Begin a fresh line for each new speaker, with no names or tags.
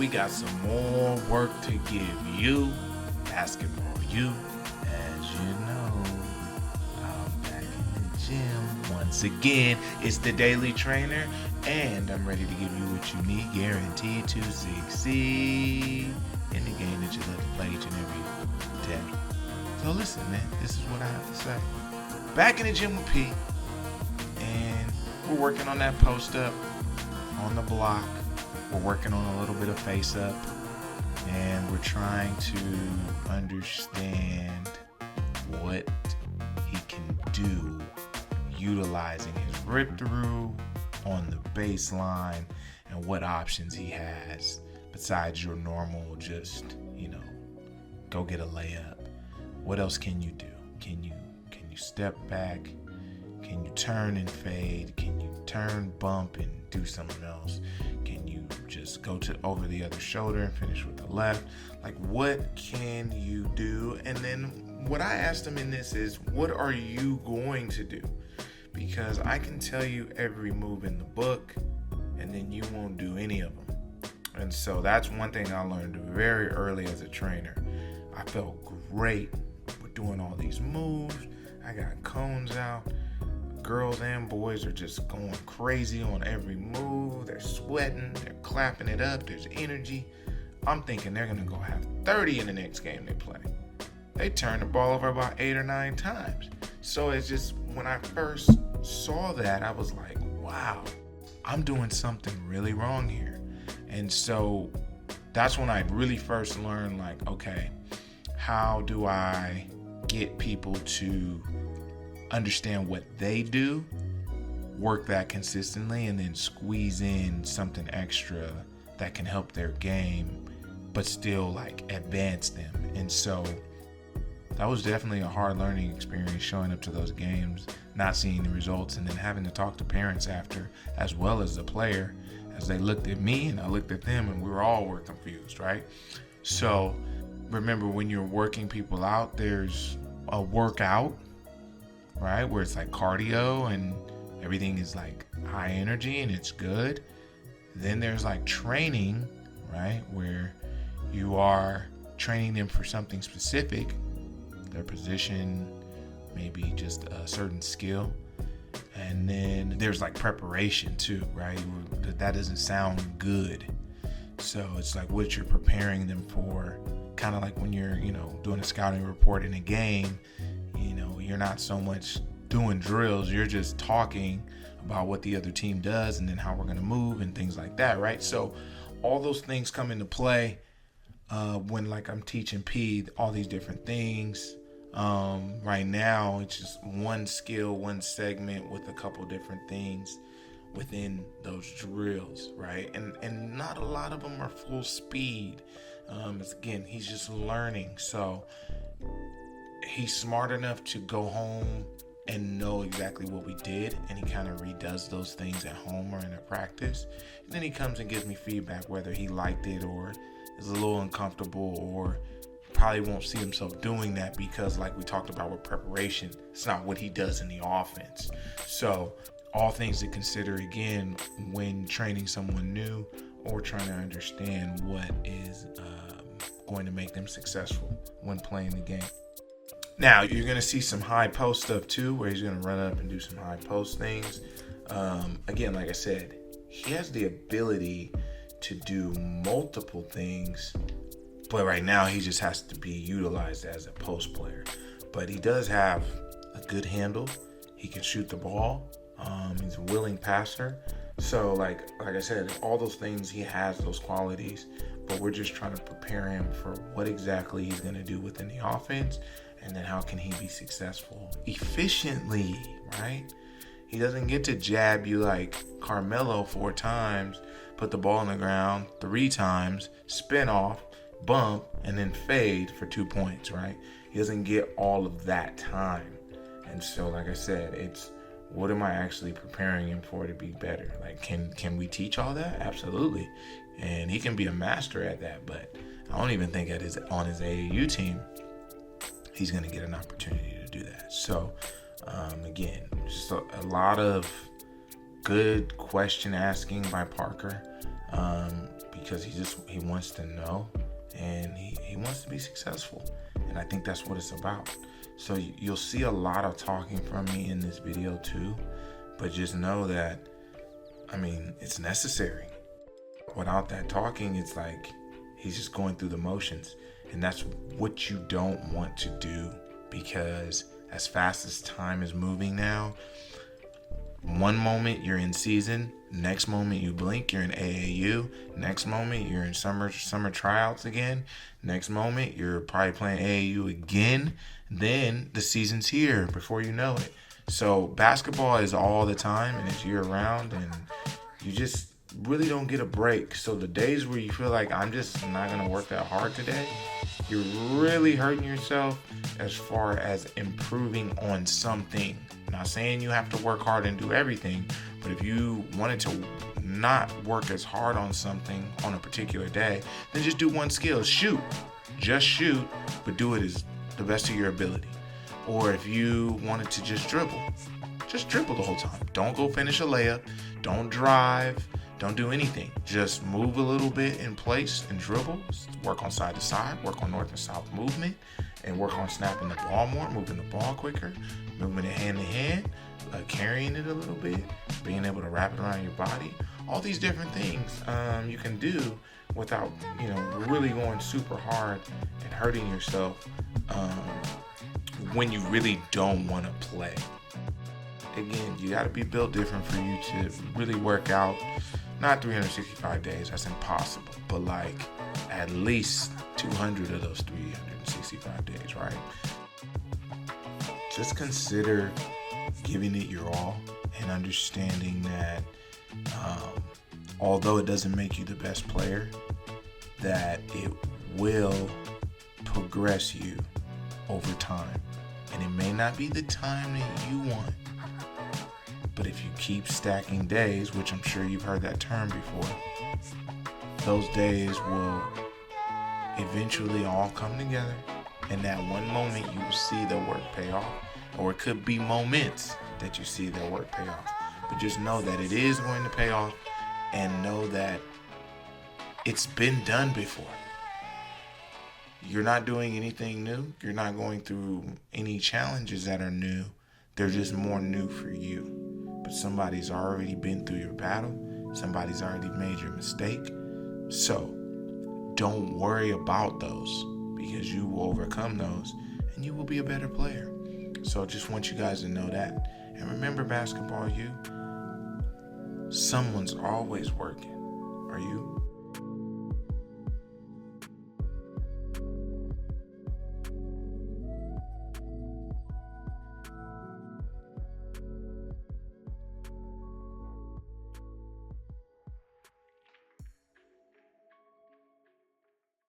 We got some more work to give you, basketball you. As you know, I'm back in the gym once again. It's the Daily Trainer, and I'm ready to give you what you need, guaranteed to succeed in the game that you love to play each and every day. So listen, man, this is what I have to say. Back in the gym with P, and we're working on that post up on the block. We're working on a little bit of face up, and we're trying to understand what he can do utilizing his rip through on the baseline and what options he has besides your normal just, go get a layup. What else can you do? Can you step back? Can you turn and fade? Can you turn, bump, and do something else? Can you just go over the other shoulder and finish with the left? Like, what can you do? And then what I asked him in this is, what are you going to do? Because I can tell you every move in the book, and then you won't do any of them. And so that's one thing I learned very early as a trainer. I felt great with doing all these moves. I got cones out. Girls and boys are just going crazy on every move. They're sweating. They're clapping it up. There's energy. I'm thinking they're going to go have 30 in the next game they play. They turned the ball over about 8 or 9 times. So it's just, when I first saw that, I was like, wow, I'm doing something really wrong here. And so that's when I really first learned, like, okay, how do I get people to understand what they do, work that consistently, and then squeeze in something extra that can help their game, but still advance them. And so that was definitely a hard learning experience, showing up to those games, not seeing the results, and then having to talk to parents after, as well as the player, as they looked at me and I looked at them, and we were confused, right? So remember, when you're working people out, there's a workout, right, where it's like cardio and everything is like high energy and it's good. Then there's like training, right, where you are training them for something specific, their position, maybe just a certain skill. And then there's like preparation too, right? That doesn't sound good. So it's like what you're preparing them for, kind of like when you're, doing a scouting report in a game. You're not so much doing drills, you're just talking about what the other team does and then how we're going to move and things like that, right? So all those things come into play when I'm teaching P all these different things. Right now, it's just one skill, one segment with a couple different things within those drills, right? And not a lot of them are full speed. Again, he's just learning. So he's smart enough to go home and know exactly what we did, and he kind of redoes those things at home or in a practice. And then he comes and gives me feedback, whether he liked it or is a little uncomfortable, or probably won't see himself doing that because, like we talked about with preparation, it's not what he does in the offense. So all things to consider, again, when training someone new or trying to understand what is going to make them successful when playing the game. Now, you're going to see some high post stuff too, where he's going to run up and do some high post things. Again, like I said, he has the ability to do multiple things, but right now he just has to be utilized as a post player. But he does have a good handle. He can shoot the ball. He's a willing passer. So like I said, all those things, he has those qualities, but we're just trying to prepare him for what exactly he's going to do within the offense. And then how can he be successful efficiently, right? He doesn't get to jab you like Carmelo 4 times, put the ball on the ground 3 times, spin off, bump, and then fade for 2 points, right? He doesn't get all of that time. And so, like I said, it's what am I actually preparing him for to be better? Like, can we teach all that? Absolutely. And he can be a master at that, but I don't even think on his AAU team he's going to get an opportunity to do that. So, again, just a lot of good question asking by Parker. because he wants to know, and he wants to be successful. And I think that's what it's about. So you'll see a lot of talking from me in this video too, but just know that, it's necessary. Without that talking, it's like he's just going through the motions. And that's what you don't want to do, because as fast as time is moving now, one moment you're in season, next moment you blink, you're in AAU, next moment you're in summer tryouts again, next moment you're probably playing AAU again, then the season's here before you know it. So basketball is all the time, and it's year round, and you just really don't get a break. So the days where you feel like I'm just not going to work that hard today, you're really hurting yourself as far as improving on something. Not saying you have to work hard and do everything, but if you wanted to not work as hard on something on a particular day, then just do one skill. Shoot. Just shoot, but do it as the best of your ability. Or if you wanted to just dribble the whole time. Don't go finish a layup. Don't drive. Don't do anything. Just move a little bit in place and dribble. Work on side to side. Work on north and south movement. And work on snapping the ball more, moving the ball quicker, moving it hand to hand, carrying it a little bit, being able to wrap it around your body. All these different things you can do without, really going super hard and hurting yourself when you really don't want to play. Again, you got to be built different for you to really work out. Not 365 days, that's impossible, but like at least 200 of those 365 days, right? Just consider giving it your all and understanding that although it doesn't make you the best player, that it will progress you over time. And it may not be the time that you want, but if you keep stacking days, which I'm sure you've heard that term before, those days will eventually all come together, and that one moment you will see their work pay off. Or it could be moments that you see their work pay off. But just know that it is going to pay off, and know that it's been done before. You're not doing anything new. You're not going through any challenges that are new. They're just more new for you. But somebody's already been through your battle. Somebody's already made your mistake. So don't worry about those, because you will overcome those and you will be a better player. So just want you guys to know that. And remember, basketball, someone's always working. Are you?